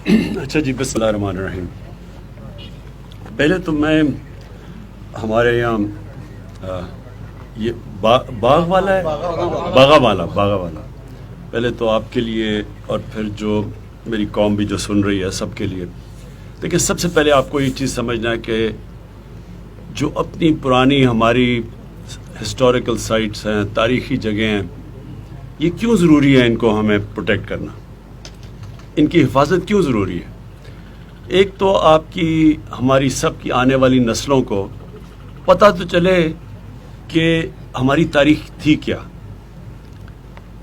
اچھا جی، بسم اللہ الرحمن الرحیم. پہلے تو میں ہمارے یہاں یہ باغ والا ہے، باغا والا پہلے تو آپ کے لیے اور پھر جو میری قوم بھی جو سن رہی ہے سب کے لیے. دیکھیں، سب سے پہلے آپ کو یہ چیز سمجھنا ہے کہ جو اپنی پرانی ہماری ہسٹوریکل سائٹس ہیں، تاریخی جگہیں ہیں، یہ کیوں ضروری ہے ان کو ہمیں پروٹیکٹ کرنا، ان کی حفاظت کیوں ضروری ہے؟ ایک تو آپ کی ہماری سب کی آنے والی نسلوں کو پتہ تو چلے کہ ہماری تاریخ تھی کیا.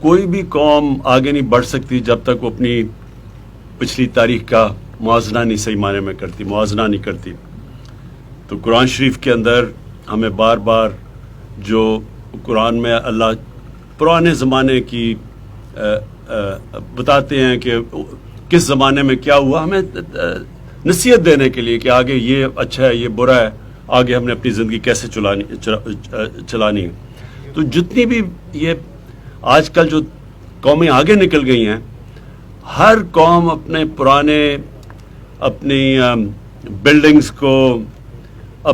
کوئی بھی قوم آگے نہیں بڑھ سکتی جب تک وہ اپنی پچھلی تاریخ کا موازنہ نہیں صحیح معنی میں کرتی، موازنہ نہیں کرتی. تو قرآن شریف کے اندر ہمیں بار بار جو قرآن میں اللہ پرانے زمانے کی بتاتے ہیں کہ کس زمانے میں کیا ہوا، ہمیں نصیحت دینے کے لیے کہ آگے یہ اچھا ہے، یہ برا ہے، آگے ہم نے اپنی زندگی کیسے چلانی ہے. تو جتنی بھی یہ آج کل جو قومیں آگے نکل گئی ہیں، ہر قوم اپنے پرانے اپنی بلڈنگز کو،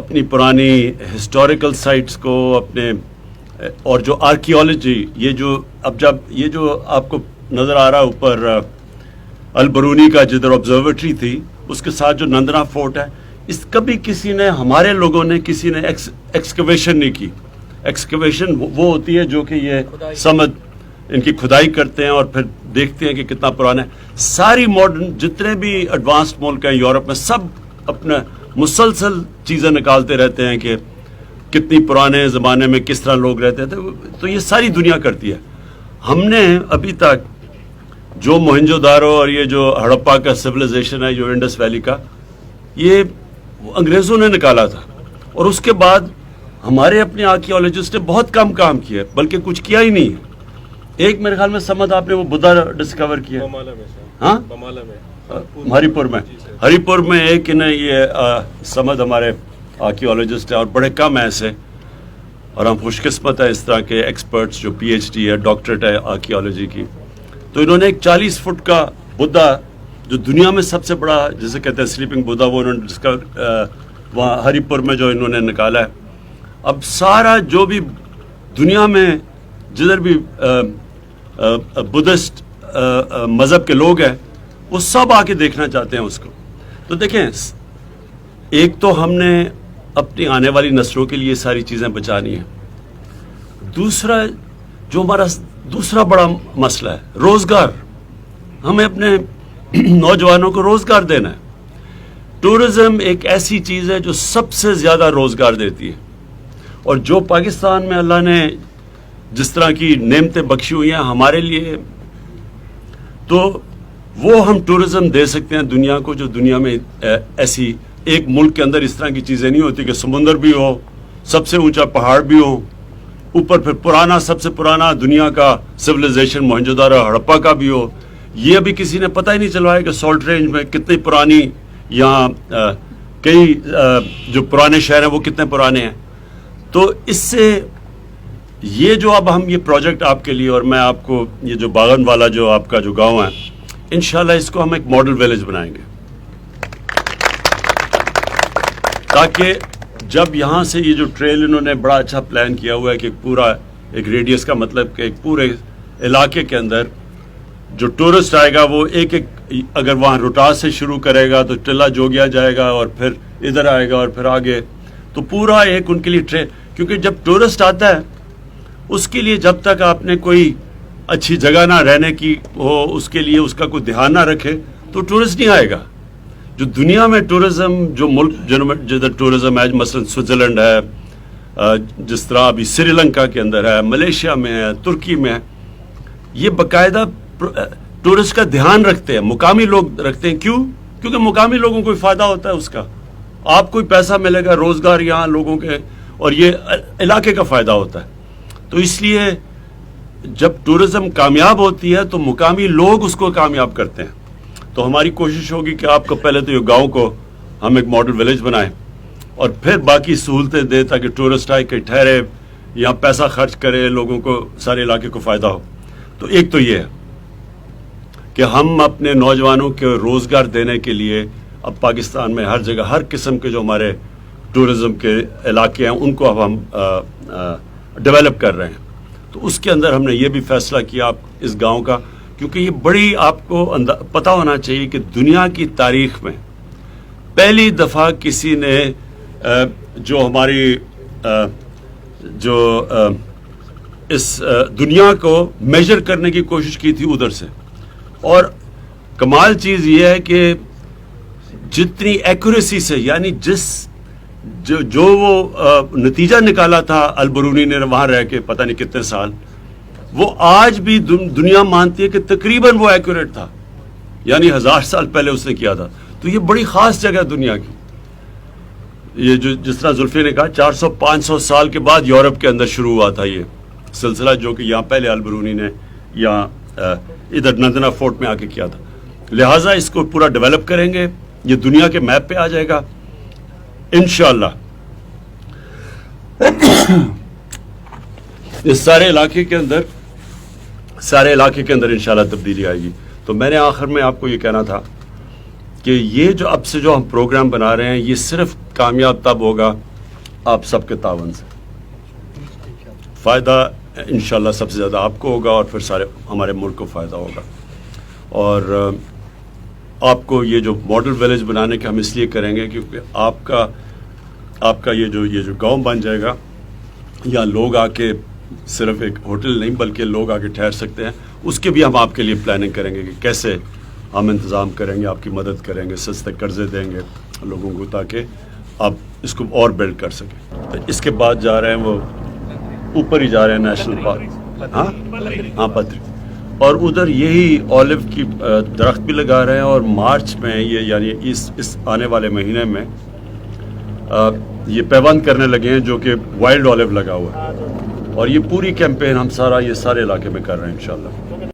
اپنی پرانی ہسٹوریکل سائٹس کو، اپنے اور جو آرکیالوجی، یہ جو اب جب یہ جو آپ کو نظر آ رہا ہے اوپر البرونی کا جدھر آبزرویٹری تھی، اس کے ساتھ جو نندنا فورٹ ہے، اس کبھی کسی نے، ہمارے لوگوں نے کسی نے ایکسکیویشن نہیں کی. ایکسکیویشن وہ ہوتی ہے جو کہ یہ سمجھ ان کی کھدائی کرتے ہیں اور پھر دیکھتے ہیں کہ کتنا پرانا ہے. ساری ماڈرن جتنے بھی ایڈوانسڈ ملک ہیں یورپ میں، سب اپنا مسلسل چیزیں نکالتے رہتے ہیں کہ کتنی پرانے زمانے میں کس طرح لوگ رہتے تھے. تو یہ ساری دنیا کرتی ہے. ہم نے ابھی تک جو موہنجو دارو اور یہ جو ہڑپا کا سویلائزیشن ہے، جو انڈس ویلی کا، یہ انگریزوں نے نکالا تھا. اور اس کے بعد ہمارے اپنے آرکیالوجسٹ نے بہت کم کام کیا، بلکہ کچھ کیا ہی نہیں ہے. ایک میرے خیال میں سمجھ آپ نے وہ بدھا ڈسکور کیا، ہاں، ہری پور میں. ہری پور میں ایک نے یہ سمجھ ہمارے آرکیالوجسٹ ہیں، اور بڑے کم ایسے، اور ہم خوش قسمت ہیں اس طرح کے ایکسپرٹس جو پی ایچ ڈی ہے، ڈاکٹریٹ ہے آرکیالوجی کی. تو انہوں نے ایک 40 فٹ کا بدھا، جو دنیا میں سب سے بڑا جسے کہتے ہیں سلیپنگ بدھا، وہ انہوں نے ڈسکور وہاں ہری پور میں جو انہوں نے نکالا ہے. اب سارا جو بھی دنیا میں جدھر بھی بدھسٹ مذہب کے لوگ ہیں، وہ سب آ کے دیکھنا چاہتے ہیں اس کو. تو دیکھیں، ایک تو ہم نے اپنی آنے والی نسلوں کے لیے ساری چیزیں بچانی ہیں. دوسرا جو ہمارا دوسرا بڑا مسئلہ ہے، روزگار. ہمیں اپنے نوجوانوں کو روزگار دینا ہے. ٹورزم ایک ایسی چیز ہے جو سب سے زیادہ روزگار دیتی ہے، اور جو پاکستان میں اللہ نے جس طرح کی نعمتیں بخشی ہوئی ہیں ہمارے لیے، تو وہ ہم ٹورزم دے سکتے ہیں دنیا کو. جو دنیا میں ایسی ایک ملک کے اندر اس طرح کی چیزیں نہیں ہوتی کہ سمندر بھی ہو، سب سے اونچا پہاڑ بھی ہو، اوپر پھر پرانا سب سے پرانا دنیا کا سویلائزیشن موہنجو دارو ہڑپا کا بھی ہو. یہ ابھی کسی نے پتہ ہی نہیں چلوایا کہ سالٹ رینج میں کتنی پرانی، یہاں کئی جو پرانے شہر ہیں وہ کتنے پرانے ہیں. تو اس سے یہ جو اب ہم یہ پروجیکٹ آپ کے لیے، اور میں آپ کو یہ جو باغن والا جو آپ کا جو گاؤں ہے، انشاءاللہ اس کو ہم ایک ماڈل ویلیج بنائیں گے، تاکہ جب یہاں سے یہ جو ٹریل انہوں نے بڑا اچھا پلان کیا ہوا ہے کہ پورا ایک ریڈیس کا مطلب کہ ایک پورے علاقے کے اندر جو ٹورسٹ آئے گا وہ ایک اگر وہاں روٹاس سے شروع کرے گا تو ٹلہ جوگیا جائے گا، اور پھر ادھر آئے گا، اور پھر آگے. تو پورا ایک ان کے لیے ٹرین، کیونکہ جب ٹورسٹ آتا ہے اس کے لیے جب تک آپ نے کوئی اچھی جگہ نہ رہنے کی ہو، اس کے لیے اس کا کوئی دھیان نہ رکھے، تو ٹورسٹ نہیں آئے گا. جو دنیا میں ٹورزم، جو ملک جدھر ٹورزم ہے، مثلا سوئٹزرلینڈ ہے، جس طرح ابھی سری لنکا کے اندر ہے، ملیشیا میں ہے، ترکی میں ہے، یہ باقاعدہ ٹورسٹ کا دھیان رکھتے ہیں، مقامی لوگ رکھتے ہیں. کیوں؟ کیونکہ مقامی لوگوں کو فائدہ ہوتا ہے اس کا. آپ کو پیسہ ملے گا، روزگار یہاں لوگوں کے، اور یہ علاقے کا فائدہ ہوتا ہے. تو اس لیے جب ٹورزم کامیاب ہوتی ہے تو مقامی لوگ اس کو کامیاب کرتے ہیں. تو ہماری کوشش ہوگی کہ آپ کو پہلے تو یہ گاؤں کو ہم ایک ماڈل ویلیج بنائیں، اور پھر باقی سہولتیں دیں تاکہ ٹورسٹ آئے کہ ٹھہرے، یہاں پیسہ خرچ کرے، لوگوں کو سارے علاقے کو فائدہ ہو. تو ایک تو یہ ہے. کہ ہم اپنے نوجوانوں کے روزگار دینے کے لیے اب پاکستان میں ہر جگہ ہر قسم کے جو ہمارے ٹورزم کے علاقے ہیں ان کو اب ہم ڈیولپ کر رہے ہیں. تو اس کے اندر ہم نے یہ بھی فیصلہ کیا اس گاؤں کا، کیونکہ یہ بڑی آپ کو پتہ ہونا چاہیے کہ دنیا کی تاریخ میں پہلی دفعہ کسی نے جو ہماری جو اس دنیا کو میجر کرنے کی کوشش کی تھی ادھر سے. اور کمال چیز یہ ہے کہ جتنی ایکوریسی سے، یعنی جو وہ نتیجہ نکالا تھا البرونی نے وہاں رہ کے پتہ نہیں کتنے سال، وہ آج بھی دنیا مانتی ہے کہ تقریباً وہ ایکوریٹ تھا، یعنی 1000 سال پہلے اس نے کیا تھا. تو یہ بڑی خاص جگہ دنیا کی. یہ جو جس طرح زلفی نے کہا 400-500 سال کے بعد یورپ کے اندر شروع ہوا تھا یہ سلسلہ، جو کہ یہاں پہلے البرونی نے یہاں ادھر نندنا فورٹ میں آ کے کیا تھا. لہٰذا اس کو پورا ڈیولپ کریں گے، یہ دنیا کے میپ پہ آ جائے گا انشاءاللہ. اس سارے علاقے کے اندر انشاءاللہ تبدیلی آئے گی. تو میں نے آخر میں آپ کو یہ کہنا تھا کہ یہ جو اب سے جو ہم پروگرام بنا رہے ہیں یہ صرف کامیاب تب ہوگا آپ سب کے تعاون سے. فائدہ انشاءاللہ سب سے زیادہ آپ کو ہوگا اور پھر سارے ہمارے ملک کو فائدہ ہوگا. اور آپ کو یہ جو ماڈل ویلیج بنانے کے ہم اس لیے کریں گے کیونکہ آپ کا یہ جو گاؤں بن جائے گا، یا لوگ آ کے صرف ایک ہوٹل نہیں بلکہ لوگ آ کے ٹھہر سکتے ہیں، اس کے بھی ہم آپ کے لیے پلاننگ کریں گے کہ کیسے ہم انتظام کریں گے، آپ کی مدد کریں گے، سستے قرضے دیں گے لوگوں کو تاکہ آپ اس کو اور بلڈ کر سکیں. تو اس کے بعد جا رہے ہیں وہ اوپر ہی جا رہے ہیں نیشنل پارک، ہاں پتری، اور ادھر یہی اولیو کی درخت بھی لگا رہے ہیں. اور مارچ میں یہ یعنی اس آنے والے مہینے میں یہ پیوند کرنے لگے ہیں جو کہ وائلڈ اولیو لگا ہوا ہے. اور یہ پوری کیمپین ہم یہ سارے علاقے میں کر رہے ہیں انشاءاللہ.